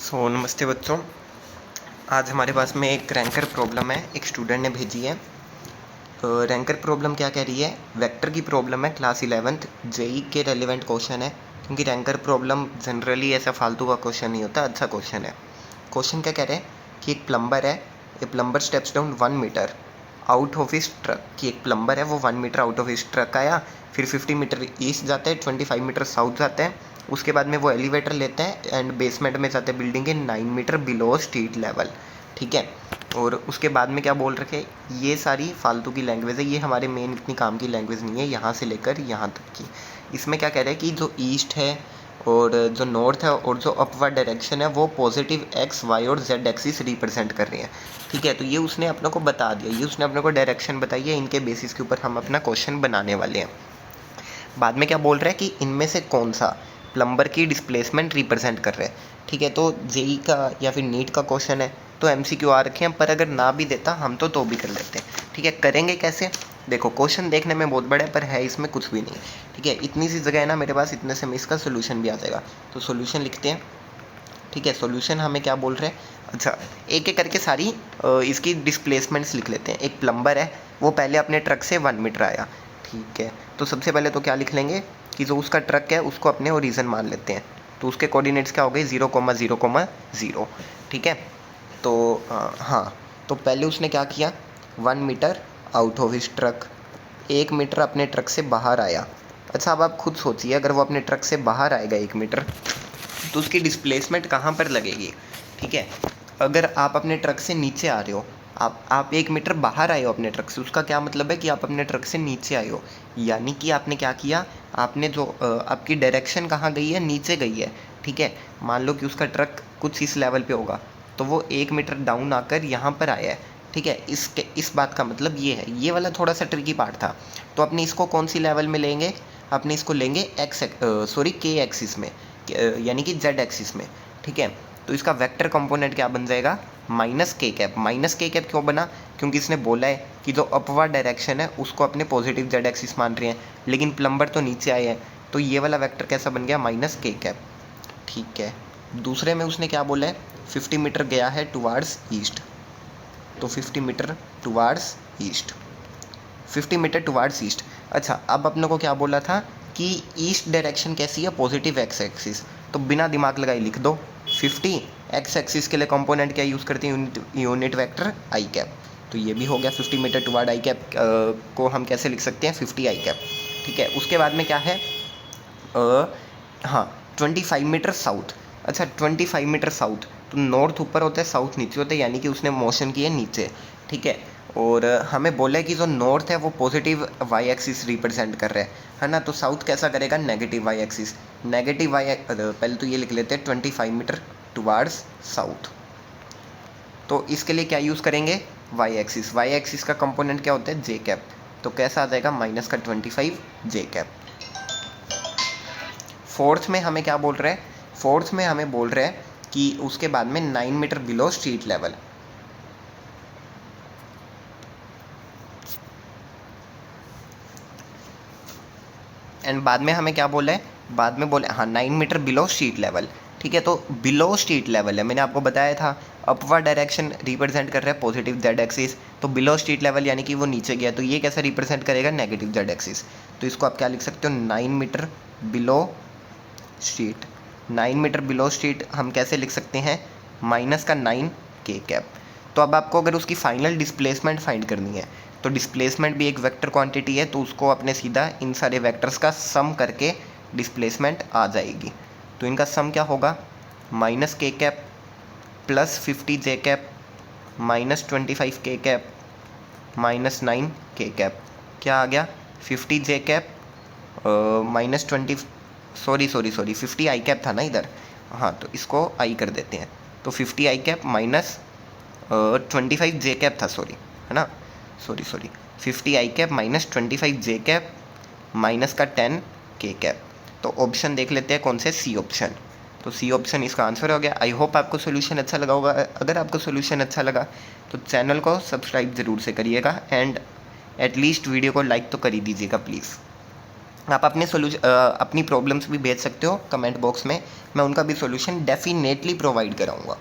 नमस्ते बच्चों। आज हमारे पास में एक रैंकर प्रॉब्लम है, एक स्टूडेंट ने भेजी है। रैंकर प्रॉब्लम क्या कह रही है? वेक्टर की प्रॉब्लम है, क्लास 11th जेई के रेलिवेंट क्वेश्चन है। क्योंकि रैंकर प्रॉब्लम जनरली ऐसा फालतू का क्वेश्चन नहीं होता, अच्छा क्वेश्चन है। क्वेश्चन क्या कह रहे हैं कि एक प्लम्बर है, a plumber steps down 1 metre out of his truck. कि एक प्लम्बर है, वो 1 metre out of his truck आया, फिर 50 मीटर ईस्ट जाते हैं, 25 मीटर साउथ जाते हैं। उसके बाद में वो एलिवेटर लेते हैं एंड बेसमेंट में जाते हैं बिल्डिंग के 9 मीटर बिलो स्ट्रीट लेवल। ठीक है। और उसके बाद में क्या बोल रखे, ये सारी फालतू की लैंग्वेज है, ये हमारे मेन इतनी काम की लैंग्वेज नहीं है, यहाँ से लेकर यहाँ तक की। इसमें क्या कह रहे हैं कि जो ईस्ट है और जो नॉर्थ है और जो अपवर्ड डायरेक्शन है वो पॉजिटिव एक्स वाई और जेड एक्सिस रिप्रेजेंट कर रही है। ठीक है, तो ये उसने अपने को बता दिया, ये उसने अपने को डायरेक्शन बताई है। इनके बेसिस के ऊपर हम अपना क्वेश्चन बनाने वाले हैं। बाद में क्या बोल रहा है कि इनमें से कौन सा प्लम्बर की डिस्प्लेसमेंट रिप्रेजेंट कर रहे हैं। ठीक है, तो जेई का या फिर नीट का क्वेश्चन है तो एमसीक्यू आ रखे हैं, पर अगर ना भी देता हम तो भी कर लेते हैं। ठीक है, करेंगे कैसे? देखो, क्वेश्चन देखने में बहुत बड़ा है पर है इसमें कुछ भी नहीं। ठीक है, इतनी सी जगह है ना मेरे पास, इतने से में इसका सोल्यूशन भी आ जाएगा। तो सोल्यूशन लिखते हैं। ठीक है, सोल्यूशन हमें क्या बोल रहे हैं? अच्छा, एक एक करके सारी इसकी डिस्प्लेसमेंट्स लिख लेते हैं। एक प्लम्बर है, वो पहले अपने ट्रक से 1 मीटर आया। ठीक है, तो सबसे पहले तो क्या लिख लेंगे कि जो उसका ट्रक है उसको अपने ओरिजिन मान लेते हैं। तो उसके कोऑर्डिनेट्स क्या हो गए? 0,0,0। ठीक है, तो हाँ, तो पहले उसने क्या किया, 1 metre out of his truck, 1 meter अपने ट्रक से बाहर आया। अच्छा, अब आप खुद सोचिए, अगर वो अपने ट्रक से बाहर आएगा 1 मीटर तो उसकी डिस्प्लेसमेंट कहाँ पर लगेगी? ठीक है, अगर आप अपने ट्रक से नीचे आ रहे हो, आप 1 मीटर बाहर आए हो अपने ट्रक से, उसका क्या मतलब है कि आप अपने ट्रक से नीचे आए हो। यानी कि आपने क्या किया, आपने जो आपकी डायरेक्शन कहाँ गई है? नीचे गई है। ठीक है, मान लो कि उसका ट्रक कुछ इस लेवल पे होगा, तो वो 1 मीटर डाउन आकर यहाँ पर आया है। ठीक है, इस बात का मतलब ये है। ये वाला थोड़ा सा ट्रिकी पार्ट था। तो अपने इसको कौन सी लेवल में लेंगे? अपने इसको लेंगे के एक्सिस में, यानी कि जेड एक्सिस में। ठीक है, तो इसका वेक्टर कंपोनेंट क्या बन जाएगा? माइनस के कैप। माइनस के कैप क्यों बना? क्योंकि इसने बोला है कि जो अपवर्ड डायरेक्शन है उसको अपने पॉजिटिव जेड एक्सिस मान रहे हैं, लेकिन प्लम्बर तो नीचे आए हैं, तो ये वाला वेक्टर कैसा बन गया? माइनस के कैप। ठीक है, दूसरे में उसने क्या बोला है? 50 मीटर गया है टुवार्ड्स ईस्ट, तो 50 meter towards east, 50 meter towards east. अच्छा, अब अपने को क्या बोला था कि ईस्ट डायरेक्शन कैसी है? Positive x axis. तो बिना दिमाग लगाए लिख दो 50। एक्स एक्सिस के लिए कंपोनेंट क्या यूज़ करते हैं? यूनिट वेक्टर आई कैप। तो ये भी हो गया 50 मीटर टुवार्ड आई कैप को हम कैसे लिख सकते हैं? 50 आई कैप। ठीक है, उसके बाद में क्या है? हाँ, 25 मीटर साउथ। अच्छा, 25 मीटर साउथ, तो नॉर्थ ऊपर होता है, साउथ नीचे होता है, यानी कि उसने मोशन की है नीचे। ठीक है, और हमें बोला है कि जो नॉर्थ है वो पॉजिटिव वाई एक्सिस रिप्रेजेंट कर रहा है ना। तो साउथ कैसा करेगा? Negative Y axis. Negative Y, पहले तो ये लिख लेते हैं 25 मीटर टुवार्ड्स साउथ। तो इसके लिए क्या यूज़ करेंगे? Y axis. वाई एक्सिस का कंपोनेंट क्या होता है? J cap. तो कैसा आ जाएगा? माइनस का 25 जे कैप। फोर्थ में हमें क्या बोल रहे हैं? फोर्थ में हमें बोल रहे हैं कि उसके बाद में 9 meter below street level. And बाद में हमें क्या बोला है? बाद में बोले, हाँ, 9 मीटर बिलो स्ट्रीट लेवल। ठीक है, तो बिलो स्ट्रीट लेवल है, मैंने आपको बताया था अपवर्ड डायरेक्शन रिप्रेजेंट कर रहा है पॉजिटिव जेड एक्सिस। तो बिलो स्ट्रीट लेवल यानी कि वो नीचे गया, तो ये कैसा रिप्रेजेंट करेगा? Negative Z axis. तो इसको आप क्या लिख सकते हो? 9 meter below street. 9 meter below street हम कैसे लिख सकते हैं? माइनस का 9 के कैप। तो अब आपको अगर उसकी फाइनल डिस्प्लेसमेंट फाइंड करनी है, तो डिस्प्लेसमेंट भी एक वेक्टर क्वांटिटी है, तो उसको अपने सीधा इन सारे वेक्टर्स का सम करके डिस्प्लेसमेंट आ जाएगी। तो इनका सम क्या होगा? माइनस के कैप प्लस 50 जे कैप माइनस 25 के कैप माइनस 9 के कैप। क्या आ गया? 50 जे कैप माइनस 20, सॉरी 50 आई कैप था ना इधर। हाँ, तो इसको आई कर देते हैं। तो 50 आई कैप माइनस 25 जे कैप था, सॉरी, है ना, सॉरी 50 आई कैप माइनस 25 जे कैप माइनस का 10 के कैप। तो ऑप्शन देख लेते हैं कौन से? C option. तो सी ऑप्शन इसका आंसर हो गया। आई होप आपको सोल्यूशन अच्छा लगा होगा। अगर आपको सोल्यूशन अच्छा लगा तो चैनल को सब्सक्राइब ज़रूर से करिएगा एंड एटलीस्ट वीडियो को लाइक तो कर ही दीजिएगा प्लीज़। आप अपनी प्रॉब्लम्स भी भेज सकते हो कमेंट बॉक्स में, मैं उनका भी सॉल्यूशन डेफिनेटली प्रोवाइड कराऊंगा।